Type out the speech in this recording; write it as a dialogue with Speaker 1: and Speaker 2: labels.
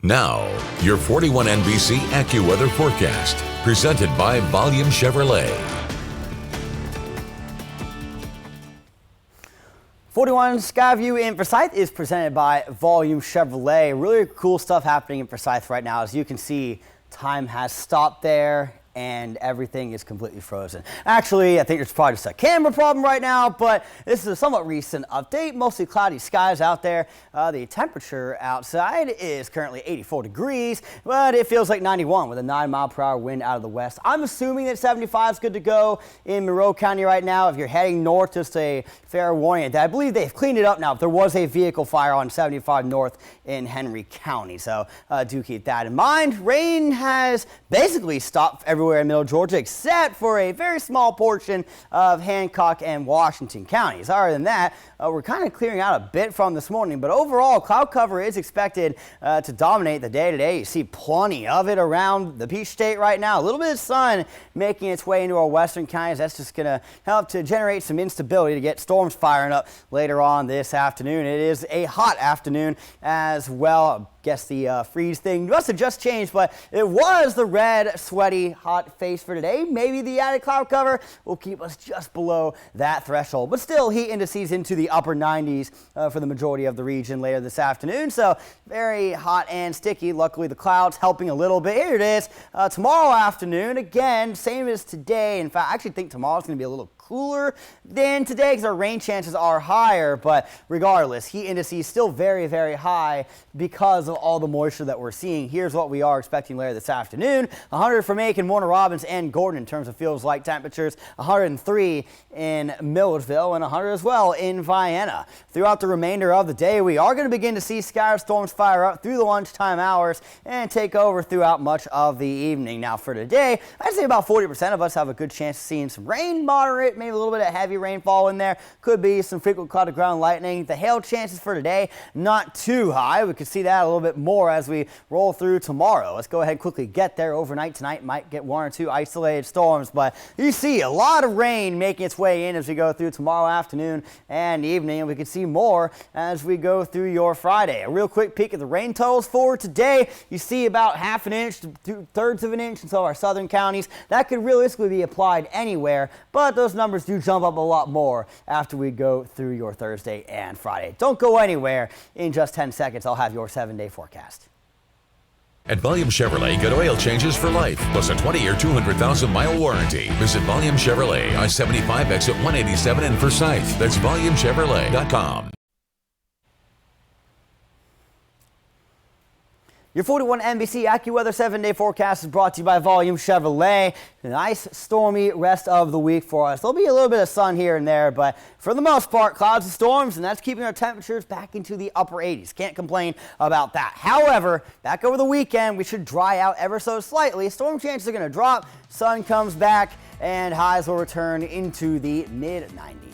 Speaker 1: Now, your 41 NBC AccuWeather forecast, presented by Volume Chevrolet.
Speaker 2: 41 Skyview in Forsyth is presented by Volume Chevrolet. Really cool stuff happening in Forsyth right now. As you can see, time has stopped there and everything is completely frozen. Actually, I think it's probably just a camera problem right now, but this is a somewhat recent update. Mostly cloudy skies out there. The temperature outside is currently 84 degrees, but it feels like 91 with a 9-mile-per-hour wind out of the west. I'm assuming that 75 is good to go in Monroe County right now. If you're heading north, just a fair warning. I believe they've cleaned it up now. There was a vehicle fire on 75 north in Henry County, so do keep that in mind. Rain has basically stopped everywhere in Middle Georgia, except for a very small portion of Hancock and Washington counties. Other than that, we're kind of clearing out a bit from this morning, but overall, cloud cover is expected to dominate the day today. You see plenty of it around the Peach State right now. A little bit of sun making its way into our western counties. That's just going to help to generate some instability to get storms firing up later on this afternoon. It is a hot afternoon as well. Guess the freeze thing must have just changed, but it was the red, sweaty, hot face for today. Maybe the added cloud cover will keep us just below that threshold, but still heat indices into the upper 90s for the majority of the region later this afternoon. So very hot and sticky. Luckily, the clouds helping a little bit. Here it is tomorrow afternoon. Again, same as today. In fact, I actually think tomorrow's going to be a little cooler than today because our rain chances are higher, but regardless, heat indices still very, very high because of all the moisture that we're seeing. Here's what we are expecting later this afternoon. 100 for Macon, Warner Robins, and Gordon in terms of feels like temperatures. 103 in Milledgeville and 100 as well in Vienna. Throughout the remainder of the day, we are going to begin to see scattered storms fire up through the lunchtime hours and take over throughout much of the evening. Now for today, I'd say about 40% of us have a good chance of seeing some rain, moderate, maybe a little bit of heavy rainfall in there. Could be some frequent cloud ground lightning. The hail chances for today, not too high. We could see that a little bit more as we roll through tomorrow. Let's go ahead and quickly get there. Overnight tonight might get one or two isolated storms, but you see a lot of rain making its way in as we go through tomorrow afternoon and evening, and we could see more as we go through your Friday. A real quick peek at the rain totals for today. You see about half an inch to 2/3 of an inch in some of our southern counties. That could realistically be applied anywhere, but those numbers do jump up a lot more after we go through your Thursday and Friday. Don't go anywhere. In just 10 seconds, I'll have your 7-day forecast.
Speaker 1: At Volume Chevrolet, get oil changes for life, plus a 20-year, 200,000-mile warranty. Visit Volume Chevrolet, I-75 exit 187 in Forsyth. That's VolumeChevrolet.com.
Speaker 2: Your 41 NBC AccuWeather 7-day forecast is brought to you by Volume Chevrolet. A nice stormy rest of the week for us. There'll be a little bit of sun here and there, but for the most part, clouds and storms, and that's keeping our temperatures back into the upper 80s. Can't complain about that. However, back over the weekend, we should dry out ever so slightly. Storm chances are going to drop, sun comes back, and highs will return into the mid-90s.